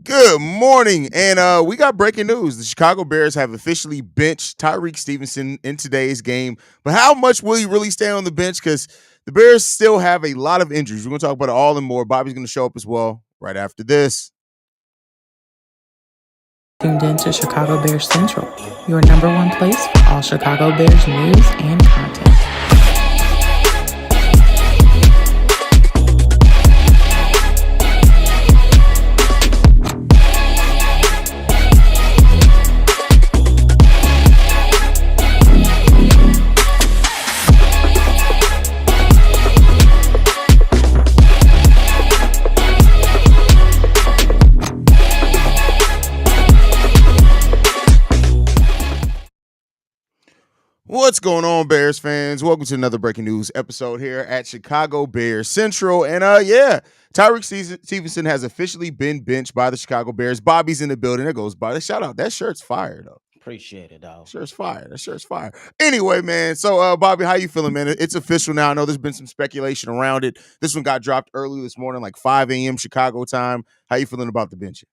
Good morning, and we got breaking news. The Chicago Bears have officially benched Tyrique Stevenson in today's game. But how much will he really stay on the bench? Because the Bears still have a lot of injuries. We're going to talk about it all and more. Bobby's going to show up as well right after this. Tuned in to Chicago Bears Central, your number one place for all Chicago Bears news and content. What's going on, Bears fans? Welcome to another breaking news episode here at Chicago Bears Central. And Tyrique Stevenson has officially been benched by the Chicago Bears. Bobby's in the building. There goes Bobby. Shout out. That shirt's fire, though. Appreciate it, dog. Shirt's fire. That shirt's fire. Anyway, man. So, Bobby, how you feeling, man? It's official now. I know there's been some speculation around it. This one got dropped early this morning, like 5 a.m. Chicago time. How you feeling about the benching?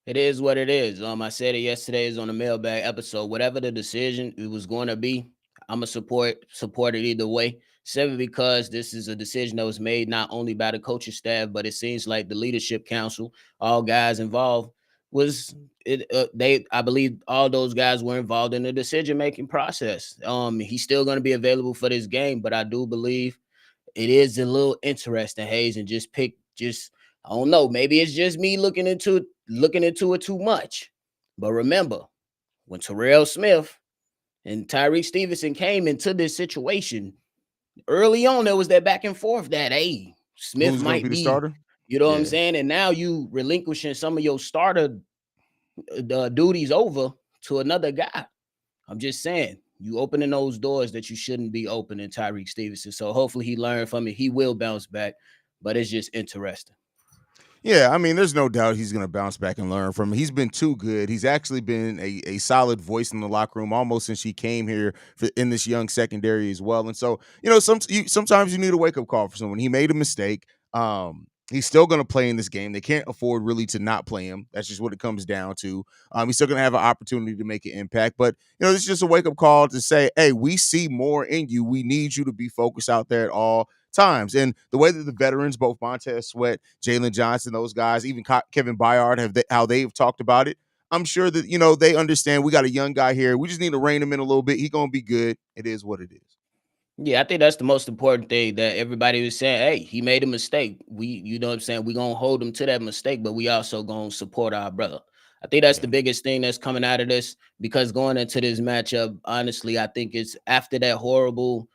It is what it is. I said it yesterday is on the mailbag episode. Whatever the decision it was going to be, I'm gonna support it either way. Simply because this is a decision that was made not only by the coaching staff, but it seems like the leadership council, all guys involved, I believe all those guys were involved in the decision-making process. He's still going to be available for this game, but I do believe it is a little interesting, Hayes, and I don't know, maybe it's just me looking into it too much. But remember, when Terrell Smith and Tyrique Stevenson came into this situation, early on there was that back and forth that, hey, Smith might be the starter. You know what I'm saying? And now you relinquishing some of your starter duties over to another guy. I'm just saying, you opening those doors that you shouldn't be opening, Tyrique Stevenson. So hopefully he learned from it. He will bounce back, but it's just interesting. Yeah, I mean, there's no doubt he's going to bounce back and learn from it. He's been too good. He's actually been a solid voice in the locker room almost since he came here in this young secondary as well. And so, sometimes you need a wake-up call for someone. He made a mistake. He's still going to play in this game. They can't afford really to not play him. That's just what it comes down to. He's still going to have an opportunity to make an impact. But, it's just a wake-up call to say, hey, we see more in you. We need you to be focused out there at all times. And the way that the veterans, both Montez Sweat, Jalen Johnson, those guys, even Kevin Byard, how they've talked about it, I'm sure that, they understand we got a young guy here. We just need to rein him in a little bit. He's going to be good. It is what it is. Yeah, I think that's the most important thing that everybody was saying. Hey, he made a mistake. You know what I'm saying? We're going to hold him to that mistake, but we also going to support our brother. I think that's the biggest thing that's coming out of this, because going into this matchup, honestly, I think it's after that horrible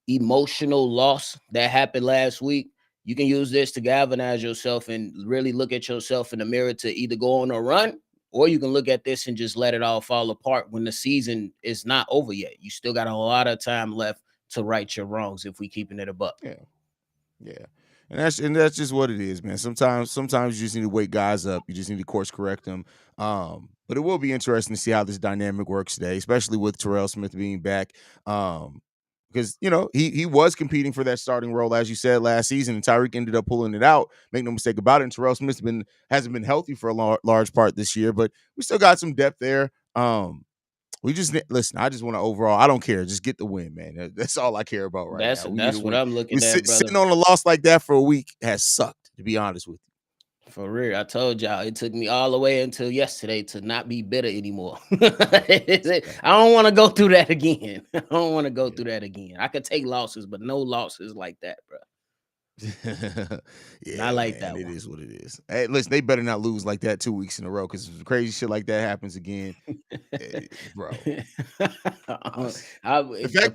emotional loss that happened last week, you can use this to galvanize yourself and really look at yourself in the mirror to either go on a run, or you can look at this and just let it all fall apart when the season is not over yet. You still got a lot of time left to right your wrongs if we keeping it a buck. Yeah. And that's just what it is, man. Sometimes you just need to wake guys up. You just need to course correct them. But it will be interesting to see how this dynamic works today, especially with Terrell Smith being back. Because, he was competing for that starting role, as you said, last season, and Tyrique ended up pulling it out. Make no mistake about it. And Terrell Smith hasn't been healthy for a large part this year, but we still got some depth there. We just listen. I just want to overall. I don't care. Just get the win, man. That's all I care about now. That's what I'm looking at, brother. Sitting on a loss like that for a week has sucked, to be honest with you. For real, I told y'all it took me all the way until yesterday to not be bitter anymore. I don't want to go through that again. I could take losses, but no losses like that, bro. Yeah, I like man, that. It is what it is. Hey, listen, they better not lose like that 2 weeks in a row, because if crazy shit like that happens again, bro. The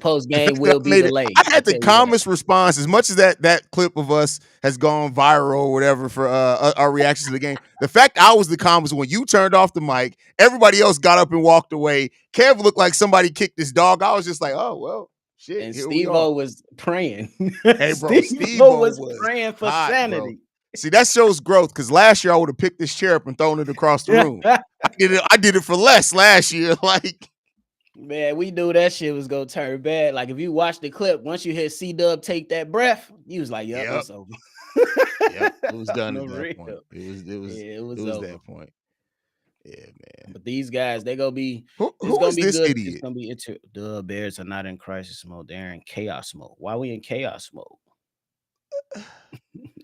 post game will be delayed. I had the calmest response, as much as that clip of us has gone viral or whatever for our reaction to the game. The fact I was the calmest when you turned off the mic, everybody else got up and walked away. Kev looked like somebody kicked his dog. I was just like, oh well. Shit, and Steve-O was praying. Hey, bro, Steve-O was praying for sanity. Bro. See, that shows growth, because last year I would have picked this chair up and thrown it across the room. I did it for less last year. Like, man, we knew that shit was gonna turn bad. Like, if you watch the clip, once you hear C-Dub take that breath, you was like, yep. It's over. Yep, it was done No at that point. real. Yeah, it It was was over. that point. Yeah, man. But these guys, they gonna be. It's Who gonna is be this good. It's idiot? gonna be the Bears are not in crisis mode. They're in chaos mode. Why we in chaos mode?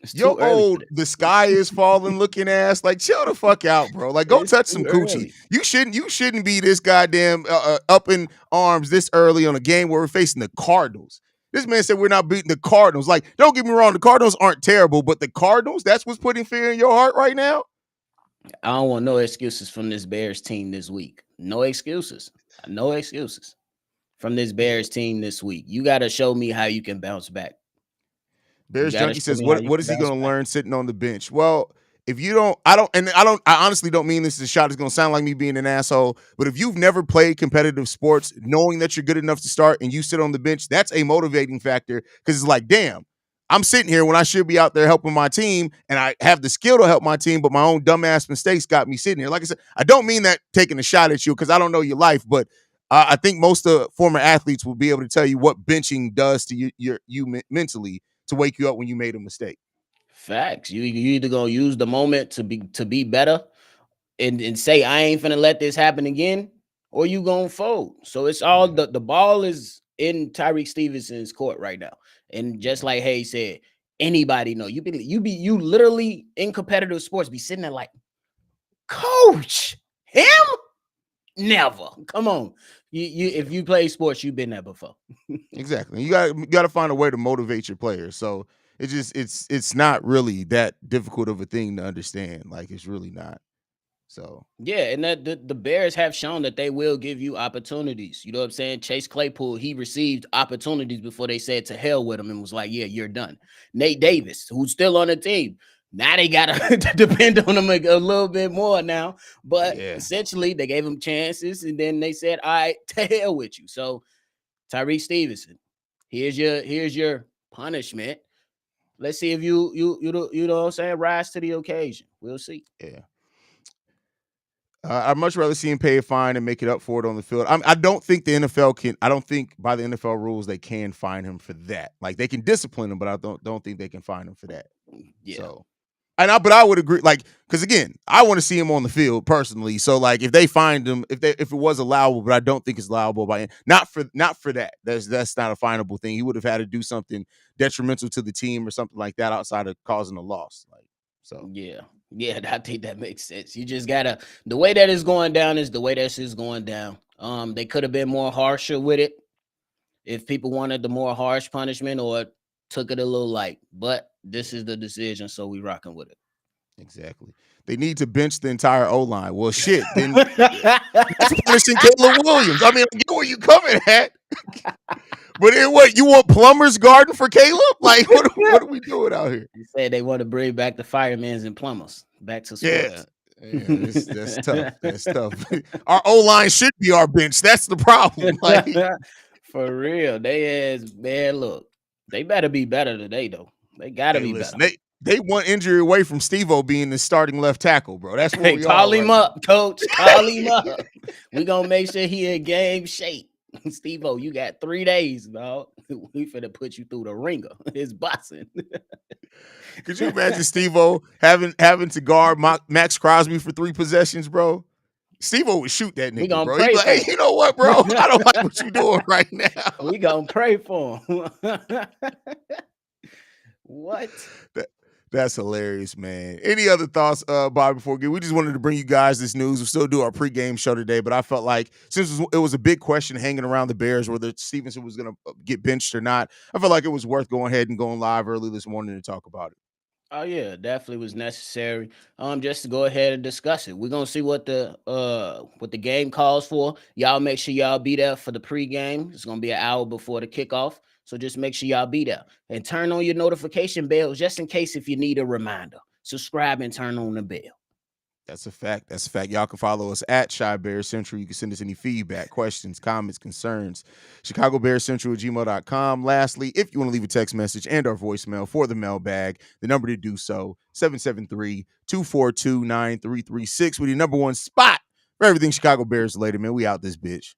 It's Yo, too early for old, the this. sky is falling looking ass. Like, chill the fuck out, bro. Like, go It's touch some too coochie. early. You shouldn't be this goddamn up in arms this early on a game where we're facing the Cardinals. This man said we're not beating the Cardinals. Like, don't get me wrong, the Cardinals aren't terrible, but the Cardinals, that's what's putting fear in your heart right now. I don't want no excuses from this Bears team this week. No excuses. No excuses from this Yeah. Bears team this week. You got to show me how you can bounce back. You Bears got to Junkie show says, me how you what can is he bounce going to back. learn sitting on the bench? Well, if you don't, I honestly don't mean this as a shot. It's going to sound like me being an asshole. But if you've never played competitive sports, knowing that you're good enough to start and you sit on the bench, that's a motivating factor because it's like, damn, I'm sitting here when I should be out there helping my team and I have the skill to help my team, but my own dumbass mistakes got me sitting here. Like I said, I don't mean that taking a shot at you because I don't know your life, but I think most of former athletes will be able to tell you what benching does to you mentally to wake you up when you made a mistake. Facts. You either gonna use the moment to be better and say I ain't finna let this happen again, or you gonna fold. So it's all Yeah, the ball is in Tyrique Stevenson's court right now. And just yeah, like Hayes said, anybody know you literally in competitive sports be sitting there like, coach, him? Never. Come on. You yeah. if you play sports, you've been there before. Exactly. You got to find a way to motivate your players. So it's not really that difficult of a thing to understand. Like it's really not. So Yeah, and that the Bears have shown that they will give you opportunities. You know what I'm saying? Chase Claypool, he received opportunities before they said to hell with him and was like, yeah, you're done. Nate Davis, who's still on the team. Now they gotta depend on him a little bit more now. But yeah, essentially they gave him chances and then they said, all right, to hell with you. So Tyrique Stevenson, here's your punishment. Let's see if you know what I'm saying, rise to the occasion. We'll see. yeah. I'd much rather see him pay a fine and make it up for it on the field. I don't think the NFL can. I don't think by the NFL rules they can fine him for that. Like they can discipline him, but I don't think they can fine him for that. Yeah. So, but I would agree. Like because again, I want to see him on the field personally. So like if they find him, if it was allowable, but I don't think it's allowable by not for that. That's not a finable thing. He would have had to do something detrimental to the team or something like that outside of causing a loss. Like so. Yeah. Yeah, I think that makes sense. You just gotta the way that is going down is the way that is going down. They could have been more harsher with it if people wanted the more harsh punishment or took it a little light. But this is the decision, so we rocking with it. Exactly. They need to bench the entire O line. Well, shit. Then that's punishing Caleb Williams. I mean, I get where you coming at, but then what? You want Plumber's Garden for Caleb? Like, what are we doing out here? You said they want to bring back the firemen and plumbers back to Yeah, sports. yeah. That's tough. That's tough. Our O line should be our bench. That's the problem. Like, For real. They is man, look. They better be better today, though. They gotta hey, be listen, better. they want injury away from Steve-O being the starting left tackle, bro. That's where Hey, we call are him right up, coach. Call him up. We gonna make sure he in game shape. Steve-O, you got 3 days, dog. We finna put you through the ringer. It's boxing. Could you imagine Steve-O having to guard Max Crosby for 3 possessions, bro? Steve-O would shoot that We nigga, gonna bro. He'd pray be like, for hey, him. you know what, bro? I don't like what you're doing right now. We gonna pray for him. What? That's hilarious, man. Any other thoughts, Bob, before we just wanted to bring you guys this news. We'll still do our pregame show today, but I felt like since it was a big question hanging around the Bears whether Stevenson was going to get benched or not, I felt like it was worth going ahead and going live early this morning to talk about it. Oh yeah, definitely was necessary. Just to go ahead and discuss it. We're gonna see what the game calls for. Y'all make sure y'all be there for the pregame. It's gonna be an hour before the kickoff. So just make sure y'all be there. And turn on your notification bells just in case if you need a reminder. Subscribe and turn on the bell. That's a fact. That's a fact. Y'all can follow us at Shy Bear Central. You can send us any feedback, questions, comments, concerns. ChicagoBearCentral@gmail.com. Lastly, if you want to leave a text message and our voicemail for the mailbag, the number to do so, 773-242-9336 with your number one spot for everything Chicago Bears related, man. We out this bitch.